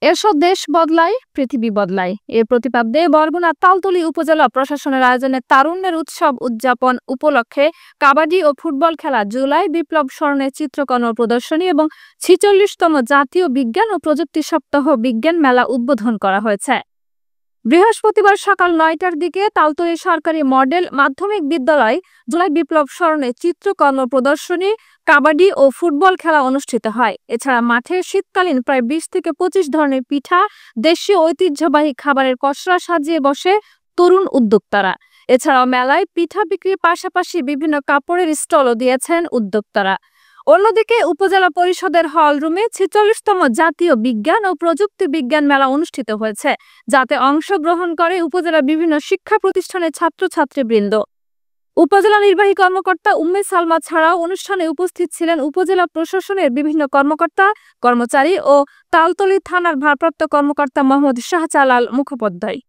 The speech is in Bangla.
এসো দেশ বদলায়, পৃথিবী বদলায়। এর প্রতিপাদ্যে বরগুনা তালতলী উপজেলা প্রশাসনের আয়োজনে তারুণ্যের উৎসব উদযাপন উপলক্ষে কাবাডি ও ফুটবল খেলা, জুলাই বিপ্লব স্মরণে চিত্রকর্ম প্রদর্শনী এবং ৪৬তম জাতীয় বিজ্ঞান ও প্রযুক্তি সপ্তাহ বিজ্ঞান মেলা উদ্বোধন করা হয়েছে। বৃহস্পতিবার সকাল ৯টার দিকে তালতলী সরকারি মডেল মাধ্যমিক বিদ্যালয় জুলাই বিপ্লব স্মরণে চিত্রকর্ম প্রদর্শনী, কাবাডি ও ফুটবল খেলা অনুষ্ঠিত হয়। এছাড়া মাঠে শীতকালীন প্রায় ২০ থেকে ২৫ ধরনের পিঠা, দেশীয় ঐতিহ্যবাহী খাবারের পসরা সাজিয়ে বসে তরুণ উদ্যোক্তারা। এছাড়াও মেলায় পিঠা বিক্রির পাশাপাশি বিভিন্ন কাপড়ের স্টলও দিয়েছেন উদ্যোক্তারা। অন্যদিকে উপজেলা পরিষদের হল রুমে ৪৬তম জাতীয় বিজ্ঞান ও প্রযুক্তি বিজ্ঞান মেলা অনুষ্ঠিত হয়েছে, যাতে অংশগ্রহণ করে উপজেলার বিভিন্ন শিক্ষা প্রতিষ্ঠানের ছাত্রছাত্রীবৃন্দ। উপজেলা নির্বাহী কর্মকর্তা উম্মে সালমা ছাড়াও অনুষ্ঠানে উপস্থিত ছিলেন উপজেলা প্রশাসনের বিভিন্ন কর্মকর্তা কর্মচারী ও তালতলী থানার ভারপ্রাপ্ত কর্মকর্তা মোহাম্মদ শাহজালাল মুখোপাধ্যায়।